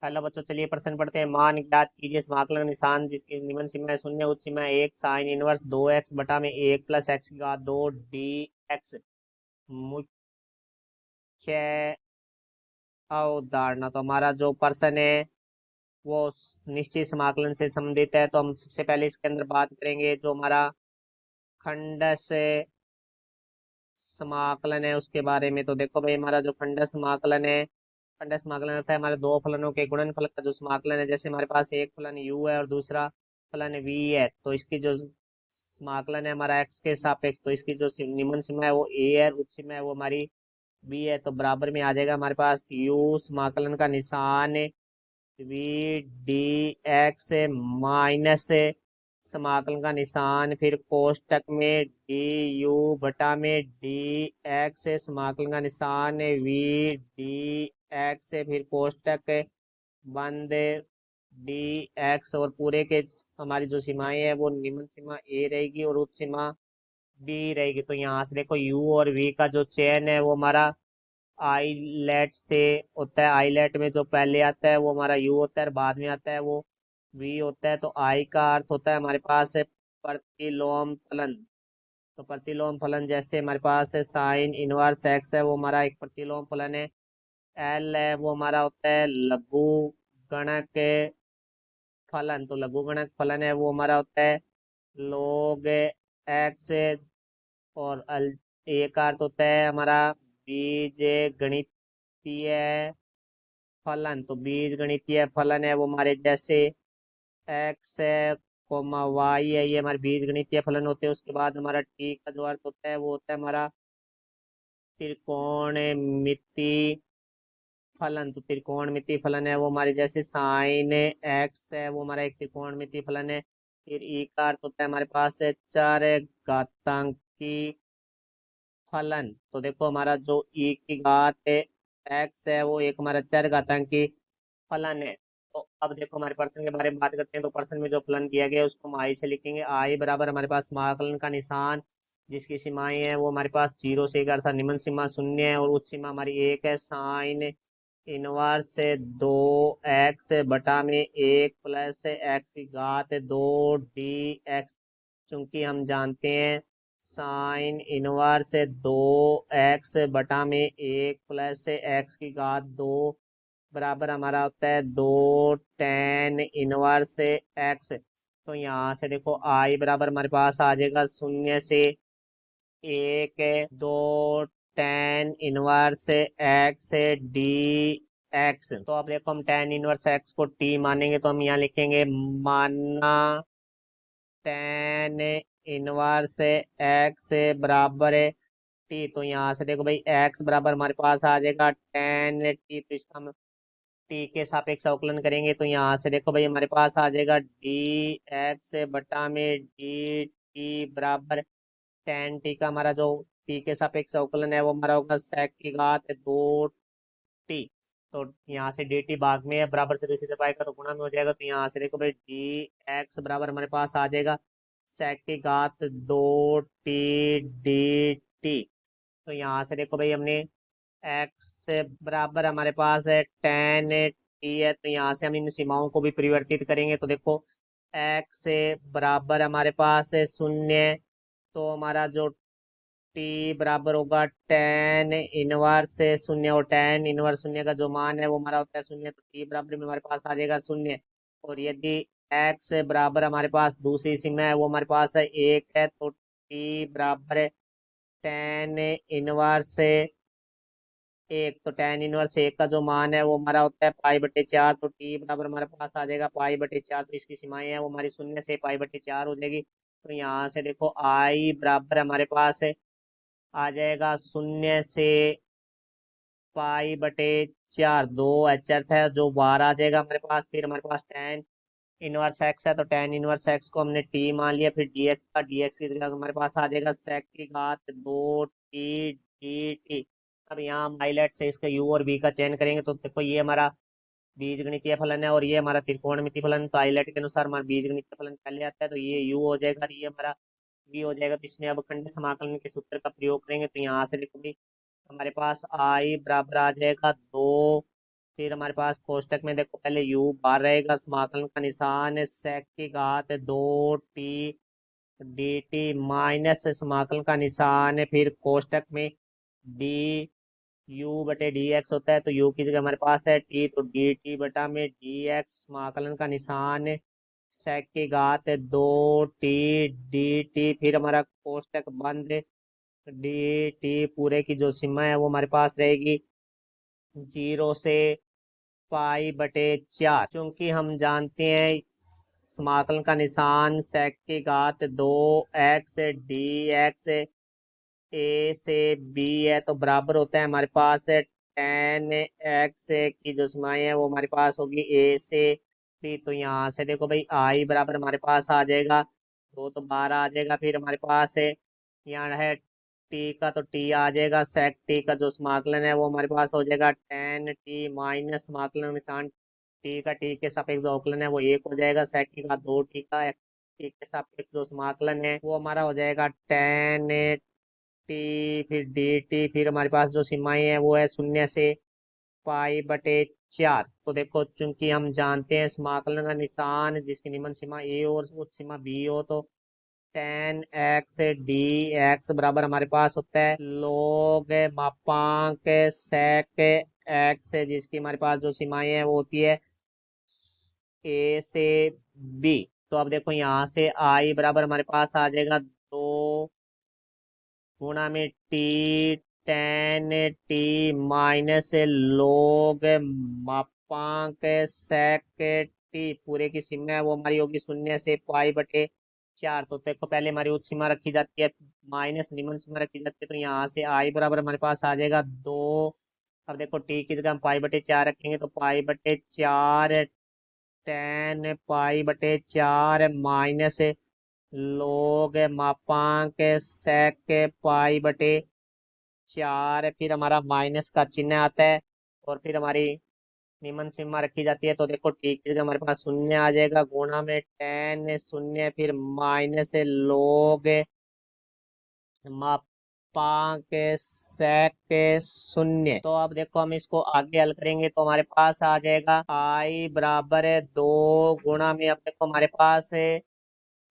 Hello बच्चों, चलिए प्रश्न पढ़ते हैं। मान ज्ञात कीजिए समाकलन का निशान जिसकी निम्न सीमा है शून्य, उच्च सीमा एक, साइन इनवर्स 2x बटा में 1 प्लस एक्स की घात 2 डी एक्स। मुख्य अवधारणा, तो हमारा जो प्रश्न है वो निश्चित समाकलन से संबंधित है। तो हम सबसे पहले इसके अंदर बात करेंगे जो हमारा खंड से समाकलन है उसके बारे में। तो देखो भाई, हमारा जो खंड समाकलन है, खंड समाकलन होता है हमारे दो फलनों के गुणनफल का जो समाकलन है। जैसे हमारे पास एक फलन u है और दूसरा फलन v है, तो इसकी जो समाकलन है हमारा x के सापेक्ष, तो इसकी जो निम्न सीमा है वो a है, उच्च सीमा है वो हमारी b है। तो बराबर में आ जाएगा हमारे पास u समाकलन का निशान v डी एक्स माइनस समाकलन का निशान फिर कोष्टक में डी यू बटा में डी एक्स समाकलन का निशान वी डी एक्स फिर कोष्टक बंद डी एक्स, और पूरे के हमारी जो सीमाएं है वो निम्न सीमा ए रहेगी और उच्च सीमा बी रहेगी। तो यहाँ से देखो यू और वी का जो चयन है वो हमारा आईलेट से होता है। आईलेट में जो पहले आता है वो हमारा यू होता है और बाद में आता है वो वी होता है। तो आई का अर्थ होता है हमारे पास है प्रतिलोम फलन। तो प्रतिलोम फलन जैसे हमारे पास है साइन इनवर्स एक्स है, वो हमारा एक प्रतिलोम फलन है। एल है वो हमारा होता है लघु गणक फलन। तो लघु गणक फलन है वो हमारा होता है log एक्स। और एक अर्थ होता है हमारा बीज गणितीय फलन। तो बीज गणितीय फलन है वो हमारे जैसे एक्स है कोमा वाई है, ये हमारे बीज गणितीय फलन होते हैं। उसके बाद हमारा टी का जो अर्थ होता है वो होता है हमारा त्रिकोणमिति फलन। तो त्रिकोणमिति फलन है वो हमारे जैसे साइन एक्स है वो हमारा एक त्रिकोणमिति फलन है। फिर ई का अर्थ होता है हमारे पास है चर घातांकी फलन। तो देखो हमारा जो ई की घात है एक्स है वो एक हमारा चर घातांकी फलन है। तो अब देखो हमारे प्रश्न के बारे में बात करते हैं। तो प्रश्न में जो फलन दिया गया है उसको हम आई से लिखेंगे। आई बराबर हमारे पास समाकलन का निशान जिसकी सीमाएं हैं वो हमारे पास 0 से 1 अर्थात निम्न सीमा 0 है और उच्च सीमा हमारी 1 है। साइन इनवर्स से 2x बटा में 1 प्लस एक्स की घात 2 डी एक्स। चूंकि हम जानते हैं साइन इनवर्स 2x बटा में 1 प्लस एक्स की घात 2 बराबर हमारा होता है 2 टेन इनवर्स एक्स। तो यहाँ से देखो आई बराबर हमारे पास आ जाएगा 0 से 1 2 tan inverse x D x. तो अब देखो हम टेन इनवर्स एक्स को टी मानेंगे तो हम यहाँ लिखेंगे माना टेन इनवर्स एक्स बराबर टी। तो यहाँ से देखो भाई एक्स बराबर हमारे पास आ जाएगा टेन टी, तो इसका हम टी के सापेक्ष अवकलन करेंगे। तो यहाँ से देखो भाई हमारे पास आ जाएगा डी एक्स बटा में डी टी बराबर टेन टी का हमारा जो टी के सापेक्ष अवकलन है वो हमारा होगा सेक की घात 2 टी। तो यहाँ से डी टी भाग में है, बराबर से दूसरी तरफ आएगा तो गुणा में हो जाएगा। तो यहाँ से देखो भाई डी एक्स बराबर हमारे पास आ जाएगा सेक की घात 2 टी डी टी। तो यहाँ से देखो भाई हमने एक्स से बराबर हमारे पास है टेन टी है, तो यहाँ से हम इन सीमाओं को भी परिवर्तित करेंगे। तो देखो एक्स से बराबर हमारे पास है 0, तो हमारा जो टी बराबर होगा टेन इनवर्स से 0, और टेन इनवर्स 0 का जो मान है वो हमारा होता है 0, तो टी बराबर में हमारे पास आ जाएगा 0। और यदि एक्स बराबर हमारे पास दूसरी सीमा है वो हमारे पास है 1 है, तो टी बराबर है टेन इनवर्स से 1। तो टेन इनवर्स 1 का जो मान है वो हमारा होता है पाई/4। तो टी बराबर हमारे पास आ जाएगा पाई/4। तो इसकी सीमाएं हैं वो हमारी 0 से पाई/4 हो जाएगी। तो यहाँ से देखो आई बराबर हमारे पास है आ जाएगा 0 से पाई/4। दो एच अर्थ है जो बाहर आ जाएगा हमारे पास। फिर हमारे पास टेन इनवर्स एक्स है, तो टेन इनवर्स एक्स को हमने टी मान लिया। फिर डीएक्स का डीएक्स की जगह हमारे पास आ जाएगा सेक की घात 2 टी डी टी। अब यहाँ हम हाईलाइट से इसका यू और बी का चयन करेंगे। तो देखो ये हमारा बीज गणितीय फलन है और ये हमारा त्रिकोणमिति फलन। तो हाईलाइट के अनुसार हमारा बीज गणितीय फलन पहले आता है, तो ये यू हो जाएगा और ये हमारा बी हो जाएगा। तो इसमें अब खंड समाकलन के सूत्र का प्रयोग करेंगे। तो यहाँ से देखो भी हमारे पास आई बराबर आ जाएगा 2, फिर हमारे पास कोष्टक में देखो पहले u बाहर रहेगा, समाकलन का निशान है sec की घात 2t dt माइनस समाकलन का निशान है, फिर कोष्टक में डी u बटे डी एक्स होता है, तो u की जगह हमारे पास है t, तो डी टी बटा में डी एक्स समाकलन का निशान है sec की घात 2t dt, फिर हमारा कोष्टक बंद, डी टी पूरे की जो सीमा है वो हमारे पास रहेगी 0 से पाई बटे 4। चूंकि हम जानते हैं समाकलन का निशान sec की घात 2x डी एक्स ए से बी है, तो बराबर होता है हमारे पास tan x की जो सीमाएं है वो हमारे पास होगी ए से बी। तो यहाँ से देखो भाई आई बराबर हमारे पास आ जाएगा, दो तो बाहर आ जाएगा, फिर हमारे पास है यहाँ है टी का, तो टी आ जाएगा, सेक टी का जो समाकलन है वो हमारे पास हो जाएगा tan टी माइनस समाकलन निशान टी का टी के सापेक्ष जो अवकलन है वो एक हो जाएगा, सेक टी का 2t का टी के सापेक्ष जो समाकलन है वो हमारा हो जाएगा tan टी, फिर डी टी, फिर हमारे पास जो सीमाएं है वो है 0 से पाई बटे 4। तो देखो चूंकि हम जानते हैं समाकलन का निशान जिसकी निम्न सीमा ए और उच्च सीमा बी हो, तो tan x डी एक्स बराबर हमारे पास होता है log मापांक sec x, जिसकी हमारे पास जो सीमाएं है वो होती है ए से बी। तो अब देखो यहाँ से आई बराबर हमारे पास आ जाएगा 2 गुणा में T tan T minus log मापांक sec टी पूरे की सीमा है वो हमारी होगी 0 से पाई बटे 4। तो देखो पहले हमारी उच्च सीमा रखी जाती है माइनस निम्न सीमा रखी जाती है, तो यहाँ से आई बराबर हमारे पास आ जाएगा 2। अब देखो टी की जगह हम पाई बटे 4 रखेंगे, तो पाई बटे 4 tan पाई बटे 4 माइनस लोग मापांक sec पाई बटे 4, फिर हमारा माइनस का चिन्ह आता है और फिर हमारी निम्न सीमा रखी जाती है, तो देखो टी की जगह हमारे पास 0 आ जाएगा, गुणा में tan 0 फिर माइनस लोग मापांक sec 0। तो अब देखो हम इसको आगे हल करेंगे तो हमारे पास आ जाएगा आई बराबर है 2 गुणा में, अब देखो हमारे पास है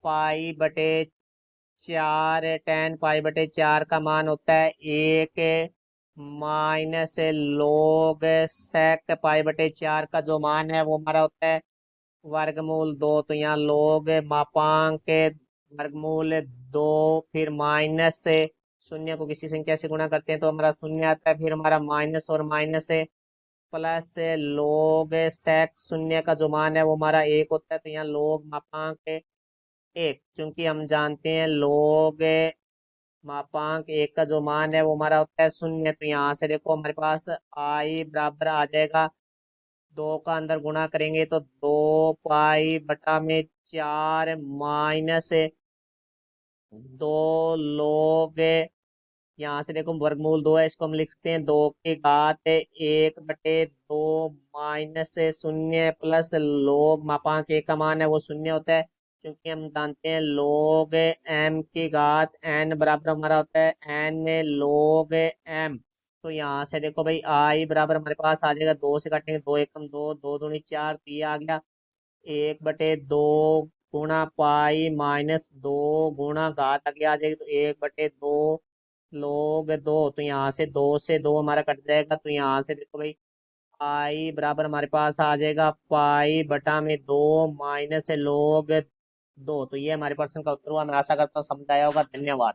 पाई बटे 4, tan पाई बटे 4 का मान होता है 1 माइनस log sec पाई बटे 4 का जो मान है वो हमारा होता है वर्गमूल 2। तो यहाँ log मापांक वर्गमूल 2, फिर माइनस से शून्य को किसी संख्या से गुणा करते हैं तो हमारा शून्य आता है, फिर हमारा माइनस और माइनस है प्लस log sec 0 का जो मान है वो हमारा 1 होता है, तो यहाँ log मापांक 1, चूंकि हम जानते हैं log मापांक 1 का जो मान है वो हमारा होता है 0। तो यहाँ से देखो हमारे पास आई बराबर आ जाएगा 2 का अंदर गुणा करेंगे तो 2 पाई बटा में 4 माइनस 2 लोग, यहाँ से देखो वर्गमूल 2 है, इसको हम लिख सकते हैं 2 की घात 1 बटे 2 माइनस 0 प्लस लोग मापांक 1 का मान है वो 0 होता है, क्योंकि हम जानते हैं log m की घात n बराबर हमारा होता है n log m। तो यहाँ से देखो भाई आई बराबर हमारे पास आ जाएगा, 2 से काटेंगे 2 एकम 2, 2 दूनी 4, तो ये आ गया 1 बटे 2 गुणा पाई माइनस 2 गुणा घात आगे आ जाएगी, तो 1 बटे 2 लोग 2। तो यहाँ से 2 हमारा कट जाएगा, तो यहाँ से देखो भाई आई बराबर हमारे पास आ जाएगा पाई बटा में 2 माइनस लोग 2। तो ये हमारे प्रश्न का उत्तर हुआ, मैं आशा करता हूँ समझ आया होगा। धन्यवाद।